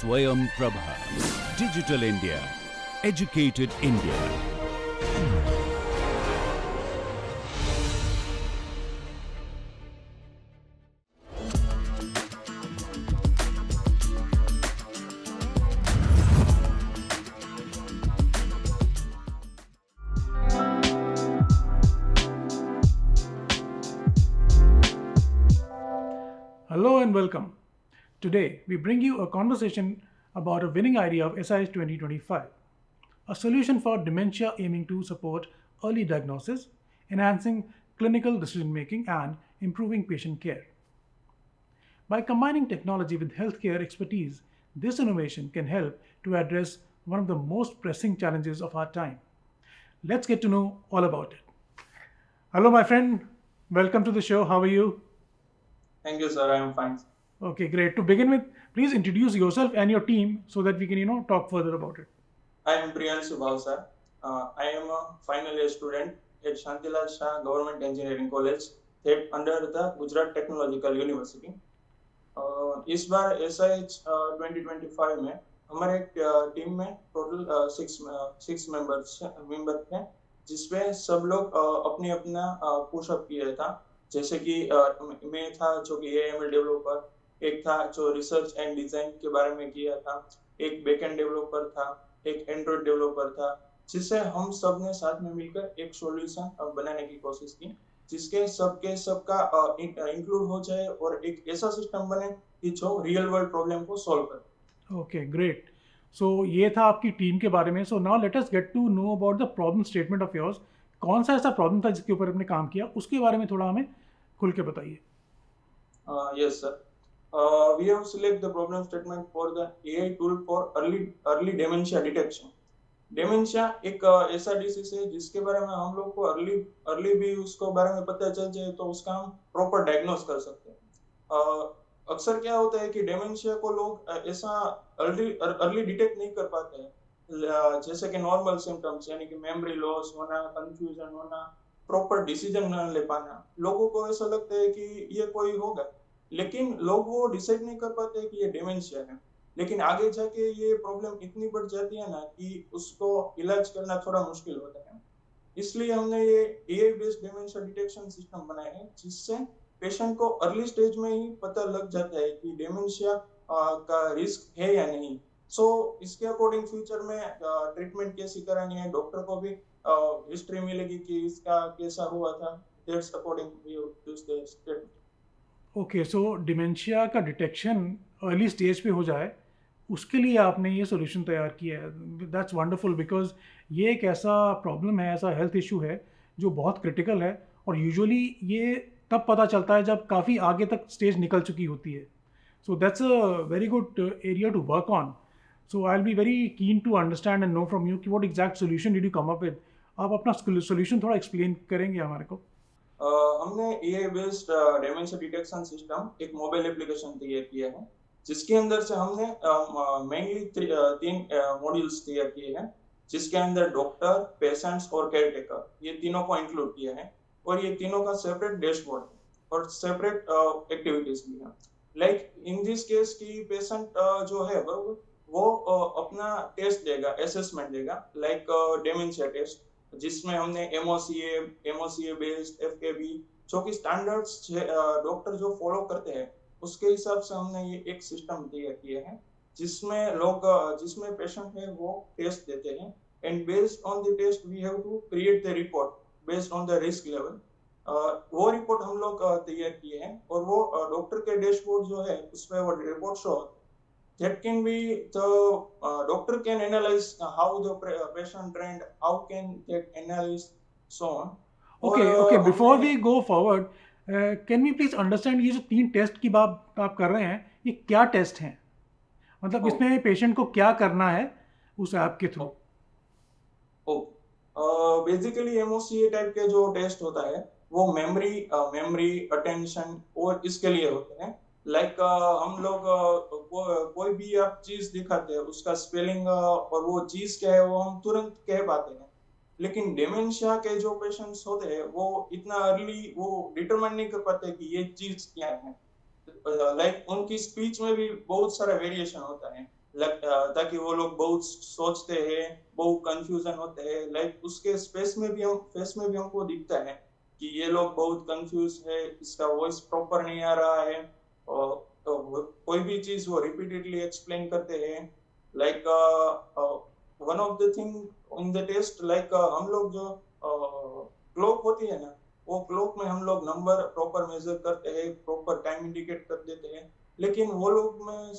Swayam Prabha. Digital India. Educated India. Hello and welcome. Today, we bring you a conversation about a winning idea of SIH 2025, a solution for dementia aiming to support early diagnosis, enhancing clinical decision making, and improving patient care. By combining technology with healthcare expertise, this innovation can help to address one of the most pressing challenges of our time. Let's get to know all about it. Hello, my friend. Welcome to the show. How are you? Thank you, sir. I am fine. Okay, great. To begin with, please introduce yourself and your team so that we can, talk further about it. I am Priyanshu Bhav, sir. I am a final year student at Shantilal Shah Government Engineering College, that under the Gujarat Technological University. इस बार SIH 2025 में हमारे team में total six member थे, जिसमें सब लोग अपनी अपना पुशअप किया था। जैसे कि मैं था जो कि AML डेवलपर, एक था जो रिसर्च एंड डिजाइन के बारे में किया था, एक बैकएंड डेवलपर था, एक एंड्रॉइड डेवलपर था, जिससे हम सब ने साथ में मिलकर एक सॉल्यूशन बनाने की कोशिश की, जिसके सबका इंक्लूड हो जाए और एक ऐसा सिस्टम बने कि जो रियल वर्ल्ड प्रॉब्लम को सॉल्व करे। Okay, great. सो ये था आपकी टीम के बारे में। So now let us get to know about the problem statement of yours. कौन सा ऐसा प्रॉब्लम था जिसके ऊपर आपने काम किया, उसके बारे में थोड़ा हमें खुल के बताइए। Yes, sir. We have select the problem statement for the AI tool for early dementia detection. Dementia एक ऐसा डिसीज है जिसके बारे में हम लोग को अर्ली भी उसको बारे में पता चल जाए तो उसका हम प्रॉपर डायग्नोस कर सकते हैं। अक्सर क्या होता है कि डेमेंशिया को लोग ऐसा अर्ली डिटेक्ट नहीं कर पाते हैं, जैसे कि नॉर्मल सिम्टम्स यानी कि मेमोरी लॉस होना, कंफ्यूजन होना, प्रॉपर डिसीजन न ले पाना। लोगों को ऐसा लगता है कि ये कोई होगा, लेकिन लोग वो डिसाइड नहीं कर पाते कि ये डेमेंशिया है। लेकिन आगे जाके ये प्रॉब्लम इतनी बढ़ जाती है ना कि उसको इलाज करना थोड़ा मुश्किल होता है। इसलिए हमने ये AI based dementia detection system बनाया है, जिससे पेशेंट को अर्ली स्टेज में ही पता लग जाता है कि डेमेंशिया का रिस्क है या नहीं। सो इसके अकॉर्डिंग फ्यूचर में ट्रीटमेंट कैसी करानी है, डॉक्टर को भी हिस्ट्री मिलेगी कि इसका कैसा हुआ था। That's according we use the statement. Okay, so dementia का डिटेक्शन अर्ली स्टेज पे हो जाए, उसके लिए आपने ये सोल्यूशन तैयार किया है। दैट्स वंडरफुल, बिकॉज ये एक ऐसा प्रॉब्लम है, ऐसा हेल्थ इशू है जो बहुत क्रिटिकल है, और यूजुअली ये तब पता चलता है जब काफ़ी आगे तक स्टेज निकल चुकी होती है। So that's a very good area to work on. So I will be very keen to understand and know from you कि what exact solution did you come up with. आप अपना सोल्यूशन थोड़ा explain करेंगे हमारे को? हमने AI based dementia detection system एक mobile application तैयार किया है, जिसके अंदर से हमने मेनली तीन मॉड्यूल्स तैयार किए हैं, जिसके अंदर डॉक्टर, पेशेंट्स और केयर टेकर, ये तीनों को इंक्लूड किया है। और ये तीनों का सेपरेट डैशबोर्ड है और सेपरेट एक्टिविटीज भी है। लाइक इन दिस केस की पेशेंट जो है बरोबर, वो अपना टेस्ट देगा, असेसमेंट देगा, लाइक डेमेंशिया टेस्ट, जिसमें हमने MOCA बेस्ड FKB, जो कि स्टैंडर्ड्स डॉक्टर जो फॉलो करते हैं, उसके हिसाब से हमने ये एक सिस्टम तैयार किया है, जिसमें पेशेंट है वो टेस्ट देते हैं, and based on the test we have to create the report based on the risk level. वो रिपोर्ट हम लोग तैयार किए हैं, और वो डॉक्टर के डैशबोर्ड जो है उसमें वो report show that can be the doctor can analyze how the patient trend, how can get analyzed, so on. और ओके ओके, बिफोर हमने we go forward, can we please understand ये जो 3 test की बात आप कर रहे हैं, ये क्या टेस्ट हैं? मतलब ओ इसमें पेशेंट को क्या करना है उस ऐप के ओ थ्रू? ओ बेसिकली MOCA टाइप के जो टेस्ट होता है वो मेमोरी अटेंशन और इसके लिए होते हैं। लाइक हम लोग कोई भी आप चीज दिखाते हैं, उसका स्पेलिंग और वो चीज क्या है वो हम तुरंत कह पाते हैं। लेकिन डेमेंशिया के जो पेशेंट्स होते हैं वो इतना अर्ली वो डिटरमाइन नहीं कर पाते कि ये चीज क्या है। लाइक उनकी स्पीच में भी बहुत सारा वेरिएशन होता है। ताकि वो लोग बहुत सोचते हैं, बहुत कंफ्यूजन होते हैं, लाइक उसके फेस में भी हमको दिखता है कि ये लोग बहुत कंफ्यूज है, इसका वॉइस प्रॉपर नहीं आ रहा है, और तो कोई भी चीज वो रिपीटेडली एक्सप्लेन करते हैं, like one of the thing in the test, like हम लोग जो क्लॉक होती है ना, वो क्लॉक में हम लोग नंबर प्रॉपर मेजर करते हैं, प्रॉपर टाइम इंडिकेट कर देते हैं, लेकिन वो लोग में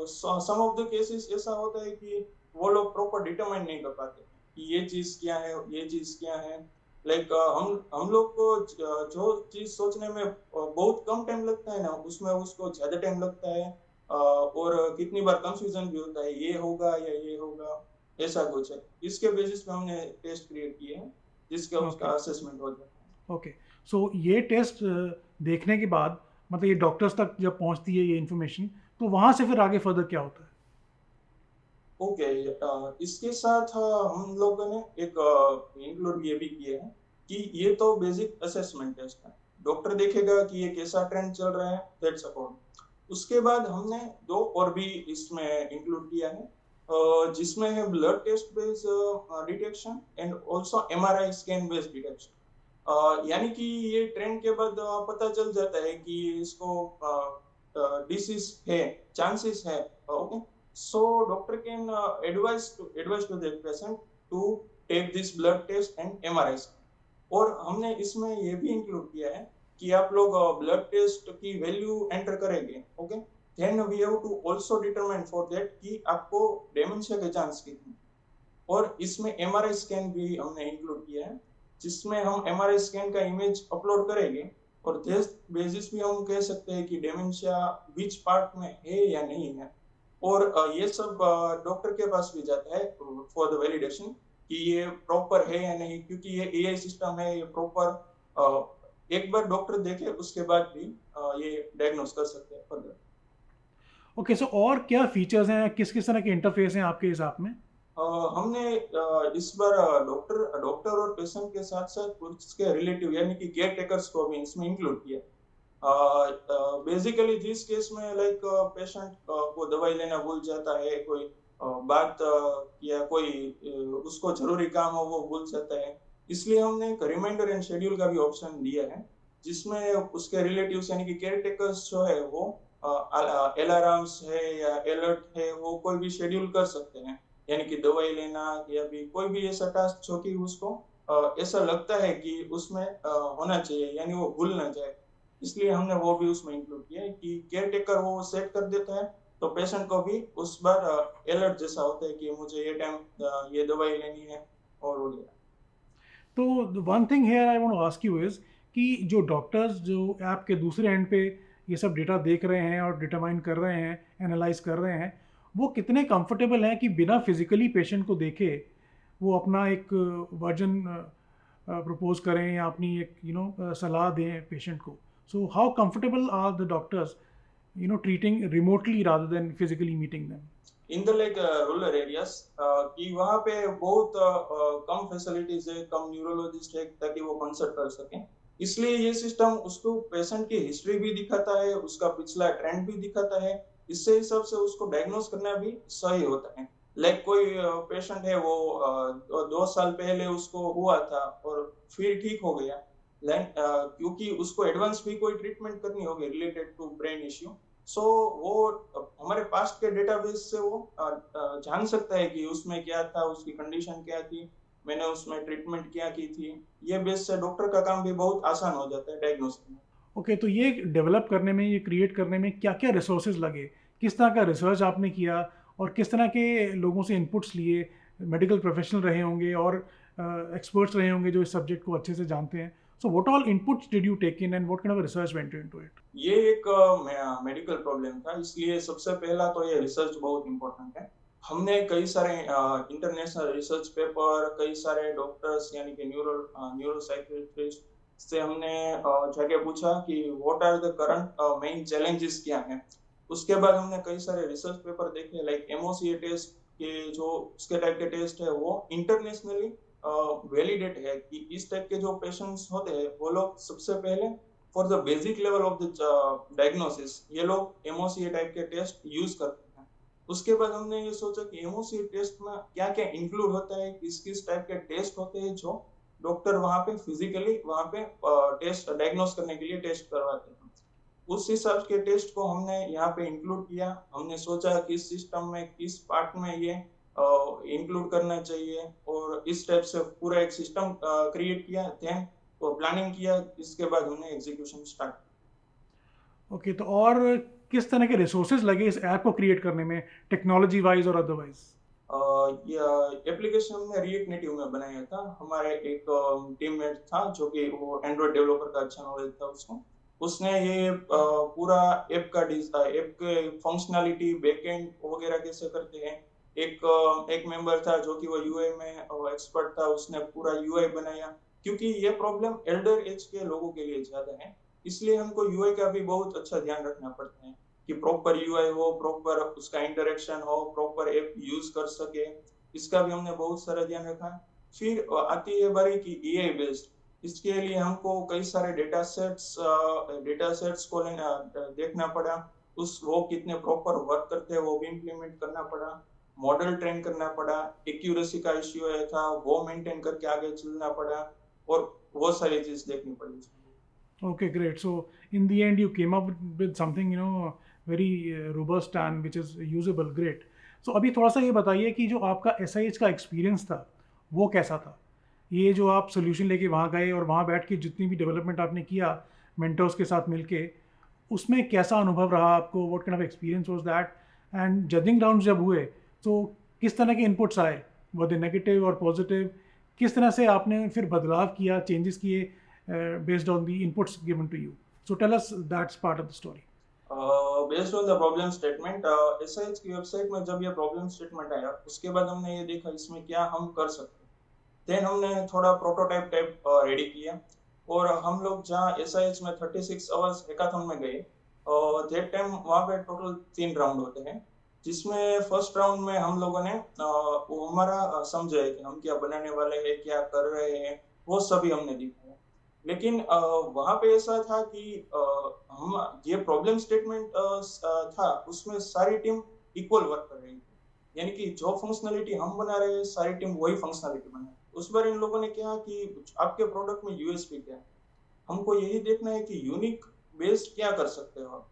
सम ऑफ द केसेस ऐसा होता है कि वो लोग प्रॉपर डिटरमाइन नहीं कर पाते कि ये चीज क्या है, ये चीज क्या है, लाइक हम लोग को जो चीज सोचने में बहुत कम टाइम लगता है ना, उसमें उसको ज्यादा टाइम लगता है, और कितनी बार कंफ्यूजन भी होता है, ये होगा या ये होगा, ऐसा कुछ है। इसके बेसिस पे हमने टेस्ट क्रिएट किए हैं जिसका उसका ओके असेसमेंट हो जाता है। ओके। सो ये टेस्ट देखने के बाद मतलब ये डॉक्टर्स तक जब पहुंचती है ये इन्फॉर्मेशन, तो वहाँ से फिर आगे फर्दर क्या होता है? ओके, इसके साथ हम लोगों ने एक इंक्लूड ये भी किया है कि ये तो बेसिक असेसमेंट टेस्ट है, डॉक्टर देखेगा कि ये कैसा ट्रेंड चल रहा है, दैट्स अबाउट। उसके बाद हमने दो और भी इसमें इंक्लूड किया है, जिसमें है blood test based detection and also MRI scan based detection. यानी कि ये ट्रेंड के बाद पता चल जाता है कि इसको डिसीज है, चांसेस है, okay, so doctor can advise to the patient to take this blood test and MRI scan. और हमने इसमें ये भी इंक्लूड किया है कि आप लोग ब्लड टेस्ट की वैल्यू एंटर करेंगे, okay, then we have to also determine for that कि आपको डेमेंशिया के चांस कितने, और इसमें एमआरआई स्कैन भी हमने इंक्लूड किया है, जिसमें हम एमआरआई स्कैन का इमेज अपलोड करेंगे, और टेस्ट बेसिस भी हम कह सकते हैं कि डेमेंशिया विच पार्ट में है या नहीं है। और ये सब डॉक्टर के पास भी जाता है फॉर द वैलिडेशन कि ये प्रॉपर है या नहीं, क्योंकि ये एआई सिस्टम है, ये प्रॉपर एक बार डॉक्टर देखे उसके बाद भी ये डायग्नोस कर सकते हैं फर्दर। ओके, सो और क्या फीचर्स हैं, किस किस तरह के इंटरफेस हैं आपके हिसाब में? हमने इस बार डॉक्टर और पेशेंट के साथ साथ उसके रिलेटिव यानी कि केयर टेकर्स को भी इसमें इंक्लूड किया। बेसिकली जिस केस में लाइक पेशेंट को दवाई लेना भूल जाता है, कोई बात या कोई उसको जरूरी काम हो वो भूल जाता है, इसलिए हमने एक रिमाइंडर एंड शेड्यूल का भी ऑप्शन दिया है, जिसमें उसके रिलेटिव्स यानी कि केयर टेकर्स जो है वो अलार्म्स है या अलर्ट है, वो कोई भी शेड्यूल कर सकते हैं, यानी कि दवाई लेना या भी कोई भी ऐसा टास्क जो कि उसको ऐसा लगता है कि उसमें होना चाहिए, यानी वो भूल ना जाए, इसलिए हमने वो भी उसमें इंक्लूड किया है कि केयर टेकर वो सेट कर देता है, तो पेशेंट को भी उस बार अलर्ट जैसा होता है कि मुझे ये टाइम ये दवाई लेनी है और वो लेना। तो one thing here I want to ask you is कि जो डॉक्टर्स जो ऐप के दूसरे एंड पे ये सब डेटा देख रहे हैं और डिटरमाइन कर रहे हैं, एनालाइज कर रहे हैं, वो कितने कंफर्टेबल हैं कि बिना फिजिकली पेशेंट को देखे वो अपना एक वर्जन प्रपोज करें या अपनी एक सलाह दें पेशेंट को? So how comfortable are the doctors treating remotely rather than physically meeting them? In the like rural areas कि वहाँ पे बहुत कम फैसिलिटीज है, कम न्यूरोलॉजिस्ट है ताकि वो कंसल्ट कर सके, इसलिए ये सिस्टम उसको पेशेंट की हिस्ट्री भी दिखाता है, उसका पिछला ट्रेंड भी दिखाता है, इससे हिसाब से उसको डायग्नोस करना भी सही होता है। लाइक कोई पेशेंट है वो 2 साल पहले उसको हुआ था और फिर ठीक हो गया, क्योंकि उसको एडवांस भी कोई ट्रीटमेंट करनी होगी रिलेटेड टू ब्रेन इश्यू, सो वो हमारे पास्ट के डेटाबेस से वो जान सकता है कि उसमें क्या था, उसकी कंडीशन क्या थी, मैंने उसमें ट्रीटमेंट क्या की थी, ये बेस से डॉक्टर का काम भी बहुत आसान हो जाता है डायग्नोसिस में। ओके, तो ये डेवलप करने में, ये क्रिएट करने में क्या क्या रिसोर्सेज लगे, किस तरह का रिसर्च आपने किया और किस तरह के लोगों से इनपुट्स लिए? मेडिकल प्रोफेशनल रहे होंगे और एक्सपर्ट्स रहे होंगे जो इस सब्जेक्ट को अच्छे से जानते हैं। So what all inputs did you take in and what kind of research went into it? ये एक मेडिकल प्रॉब्लम था, इसलिए सबसे पहला तो ये रिसर्च बहुत इंपॉर्टेंट है। हमने कई सारे इंटरनेशनल रिसर्च पेपर, कई सारे डॉक्टर्स यानी कि न्यूरो साइकियाट्रिस्ट से हमने जाके पूछा कि what are the current main challenges क्या हैं। उसके बाद हमने कई सारे रिसर्च पेपर देखे, लाइक एमओसीए टेस्ट के जो उसके टाइप के टेस्ट है वो इंटरनेशनली वैलिडेट है कि इस टाइप के जो पेशेंट्स होते हैं वो लोग सबसे पहले for the basic level of the diagnosis ये लोग एमओसीए टाइप के टेस्ट यूज करते हैं। उसके बाद हमने ये सोचा कि एमओसी टेस्ट में क्या क्या इंक्लूड होता है, किस किस टाइप के टेस्ट होते हैं जो डॉक्टर वहाँ पे फिजिकली वहाँ पे टेस्ट डायग्नोस करने के लिए टेस्ट करवाते हैं। उस हिसाब के टेस्ट को हमने यहाँ पे इंक्लूड किया। हमने सोचा किस सिस्टम में किस पार्ट में ये इंक्लूड करना चाहिए और इस टाइप से पूरा एक सिस्टम क्रिएट किया, देन तो प्लानिंग किया। इसके बाद हमने एग्जीक्यूशन स्टार्ट किया। ओके, तो और किस तरह के रिसोर्सेज लगे इस ऐप को क्रिएट करने में, टेक्नोलॉजी वाइज और अदरवाइज? ये एप्लीकेशन हमने रिएक्ट नेटिव में बनाया था। हमारे एक टीममेट था जो कि वो एंड्रॉइड डेवलपर का अच्छा नॉलेज था उसको। उसने ये पूरा ऐप के फंक्शनैलिटी बैकएंड वगैरह कैसे करते हैं। एक मेंबर था जो कि वो यूआई में एक्सपर्ट था, उसने पूरा यूआई बनाया। क्योंकि ये प्रॉब्लम एल्डर एज के लोगों के लिए ज्यादा है, इसलिए हमको यूआई का भी बहुत अच्छा ध्यान रखना पड़ता है कि प्रॉपर यूआई हो, प्रॉपर उसका इंटरेक्शन हो, प्रॉपर ऐप यूज कर सके। इसका भी हमने बहुत सारा ध्यान रखा। फिर आती है बारी की एआई बेस्ड। इसके लिए हमको कई सारे डेटा सेट्स को देखना पड़ा। उस वो कितने प्रॉपर वर्क करते हैं वो भी इम्प्लीमेंट करना पड़ा। मॉडल ट्रेन करना पड़ा। एक्यूरेसी का इश्यू है था, वो मेंटेन करके आगे चलना पड़ा और बहुत सारी चीज देखनी पड़ी। Okay, great. So in the end, you came up with something, very robust and which is usable. Great. So अभी थोड़ा सा ये बताइए कि जो आपका SIH का एक्सपीरियंस था वो कैसा था? ये जो आप सोल्यूशन लेके वहाँ गए और वहाँ बैठ के जितनी भी डेवलपमेंट आपने किया मेंटर्स के साथ मिलके, उसमें कैसा अनुभव रहा आपको? What kind of experience was that? And judging round जब हुए तो किस तरह के इनपुट्स आए, वर दे नेगेटिव और पॉजिटिव? किस तरह से आपने फिर बदलाव किया, चेंजेस किए based on the inputs given to you? So tell us that part of the story. Based on the problem statement, SIH की वेबसाइट में जब ये प्रॉब्लम स्टेटमेंट आया उसके बाद हमने ये देखा इसमें क्या हम कर सकते हैं। देन हमने थोड़ा प्रोटोटाइप टाइप रेडी किया और हम लोग जहाँ एसआईएच में 36 आवर्स हैकाथन में गए, दैट टाइम वहाँ पे टोटल 3 राउंड होते हैं, जिसमें फर्स्ट राउंड में हम लोगों ने वो हमारा समझा है कि हम क्या बनाने वाले हैं, क्या कर रहे हैं, वो सभी हमने दिखाया। लेकिन वहाँ पे ऐसा था कि हम ये प्रॉब्लम स्टेटमेंट था उसमें सारी टीम इक्वल वर्क कर रही थी। यानी कि जो फंक्शनलिटी हम बना रहे हैं सारी टीम वही फंक्शनलिटी बना रही है। उस बार इन लोगों ने कहा कि आपके प्रोडक्ट में यूएसपी क्या है, हमको यही देखना है कि यूनिक बेस्ड क्या कर सकते हो।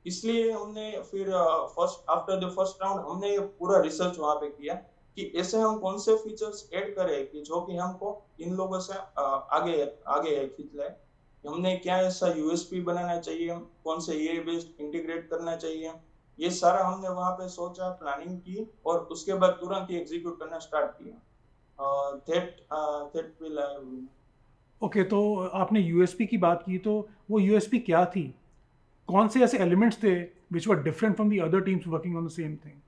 इसलिए हमने फिर आफ्टर द फर्स्ट राउंड हमने ये पूरा रिसर्च वहाँ पे किया कि ऐसे हम कौन से फीचर्स ऐड करें कि जो कि हमको इन लोगों से आगे आगे खींच लाए। हमने क्या ऐसा यूएसपी बनाना चाहिए, कौन से ये बेस्ड इंटीग्रेट करना चाहिए, ये सारा हमने वहाँ पे सोचा, प्लानिंग की और उसके बाद तुरंत ही एग्जीक्यूट करना स्टार्ट किया। दैट विल ओके, तो आपने यूएसपी की बात की, तो वो यूएसपी क्या थी? कौन से ऐसे एलिमेंट्स थे which were different from the other teams working on the same thing?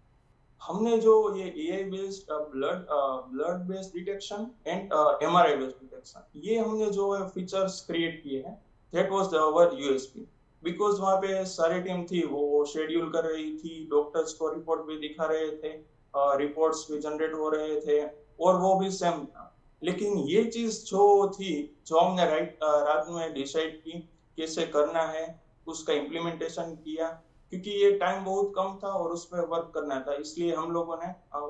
हमने जो ये AI based blood based detection and MRI based detection, ये हमने जो फीचर्स क्रिएट किए हैं, that was our USP. Because वहाँ पे सारी टीम थी, वो शेड्यूल कर रही थी, डॉक्टर्स को रिपोर्ट भी दिखा रहे थे, रिपोर्ट्स भी जनरेट हो रहे थे और वो भी सेम था। लेकिन ये चीज जो थी, जो हमने रात में डिसाइड की कैसे करना है, उसका इम्प्लीमेंटेशन किया, क्योंकि ये टाइम बहुत कम था और उस पर वर्क करना था, इसलिए हम लोगों ने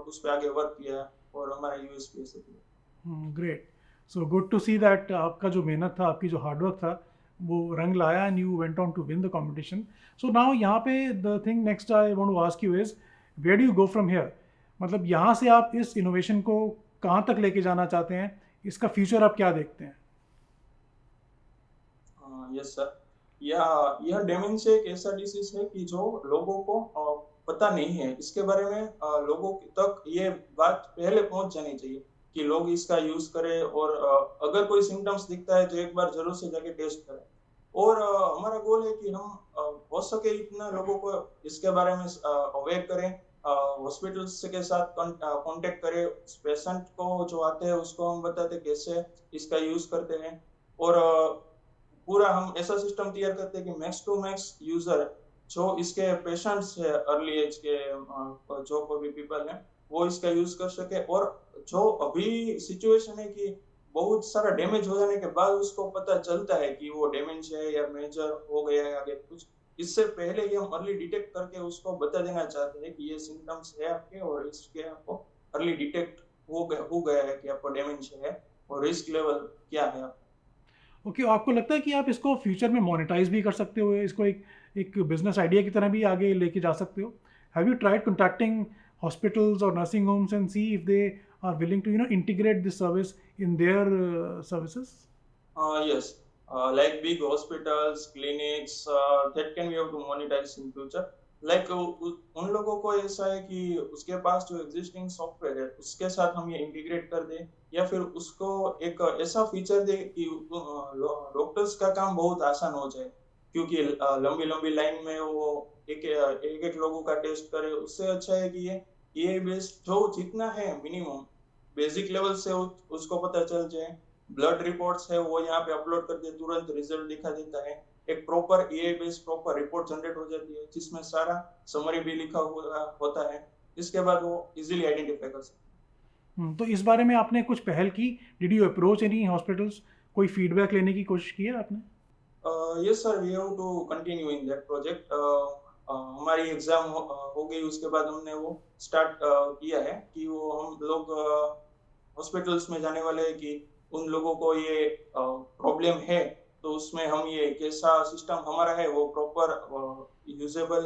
उस पर आगे वर्क किया और हमारा यूएसपी से किया। Great, so good to see that आपका जो मेहनत था, आपकी जो हार्डवर्क था, वो रंग लाया and you went on to win the competition. So now यहाँ पे the thing next I want to ask you is, where do you go from here? मतलब यहाँ से आप इस इनोवेशन को कहाँ तक लेके जाना चाहते हैं? इसका फ्यूचर आप क्या देखते हैं? यस सर, यह डेमेंशिया एक ऐसा डिसीज है कि जो लोगों को पता नहीं है इसके बारे में। लोगों तक ये बात पहले पहुंच जानी चाहिए कि लोग इसका यूज करें और अगर कोई सिम्टम्स दिखता है तो एक बार जरूर से जाके टेस्ट करें। और हमारा गोल है कि हम हो सके इतना लोगों को इसके बारे में अवेयर करें, हॉस्पिटल्स के साथ कांटेक्ट करें, पेशेंट को जो आते हैं उसको हम बताते कैसे इसका यूज करते हैं और पूरा हम ऐसा सिस्टम तैयार करते हैं कि मैक्स टू मैक्स यूजर जो इसके पेशेंट्स है, अर्ली एज के जो कोई भी पीपल है, वो इसका यूज कर सके। और जो अभी सिचुएशन है कि बहुत सारा डैमेज हो जाने के बाद उसको पता चलता है कि वो डैमेज है या मेजर हो गया है आगे कुछ, इससे पहले ही हम अर्ली डिटेक्ट करके उसको बता देना चाहते हैं कि ये सिम्टम्स है आपके और इसके आपको अर्ली डिटेक्ट हो गया है कि आपको डेमेंशिया है और रिस्क लेवल क्या है आपका। ओके, आपको लगता है कि आप इसको फ्यूचर में मोनेटाइज भी कर सकते हो, इसको एक बिजनेस आइडिया की तरह भी आगे लेके जा सकते हो? Have you tried contacting hospitals और nursing homes and see if they are willing to integrate this service in their services? Yes, like big hospitals, clinics, that can be able to monetize in future. Like उन लोगों को ऐसा है कि उसके पास जो existing software है उसके साथ हम ये इंटीग्रेट कर दें या फिर उसको एक ऐसा फीचर दे कि डॉक्टर्स का काम बहुत आसान हो जाए, क्योंकि लंबी लंबी लाइन में वो एक लोगों का टेस्ट करे, उससे अच्छा है कि ये बेस्ड जो जितना है मिनिमम बेसिक लेवल से उसको पता चल जाए। ब्लड रिपोर्ट्स है वो यहाँ पे अपलोड करके तुरंत रिजल्ट दिखा देता है। एक proper AI based proper report generate हो जाती है जिसमें सारा समरी भी लिखा हुआ होता है। इसके बाद वो इजीली आइडेंटिफाई कर सकते तो इस बारे में आपने कुछ पहल की? Did you approach any hospitals? कोई फीडबैक लेने की कोशिश की है आपने? हैं। Yes sir, we have to continue in that project. हमारी एग्जाम हो गई उसके बाद हमने वो स्टार्ट किया है कि वो हम लोग हॉस्पिटल्स में जाने वाले हैं कि उन लोगों को ये प्रॉब्लम है तो उसमें हम ये कैसा सिस्टम हमारा है वो प्रॉपर यूजेबल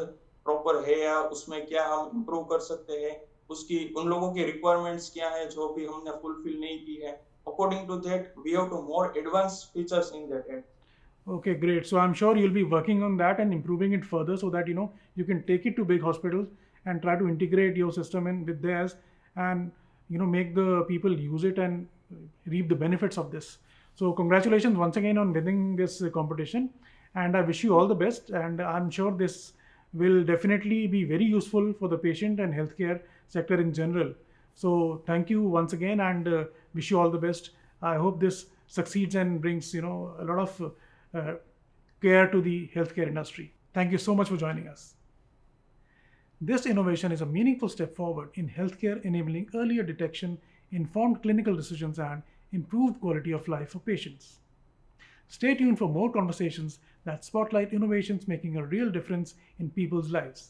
प्रॉपर है या उसमें क्या हम इम्प्रूव कर सकते हैं, उसकी उन लोगों की रिक्वायरमेंट्स क्या है जो भी हमने फुलफिल नहीं की है। According to that we have to more advance features in that and. Okay, great. So I'm sure you'll be working on that and improving it further so that you can take it to big hospitals and try to integrate your system in with theirs, and make the people use it and reap the benefits of this. So congratulations once again on winning this competition, and I wish you all the best. And I'm sure this will definitely be very useful for the patient and healthcare sector in general. So thank you once again, and wish you all the best. I hope this succeeds and brings a lot of care to the healthcare industry. Thank you so much for joining us. This innovation is a meaningful step forward in healthcare, enabling earlier detection, informed clinical decisions, and improved quality of life for patients. Stay tuned for more conversations that spotlight innovations making a real difference in people's lives.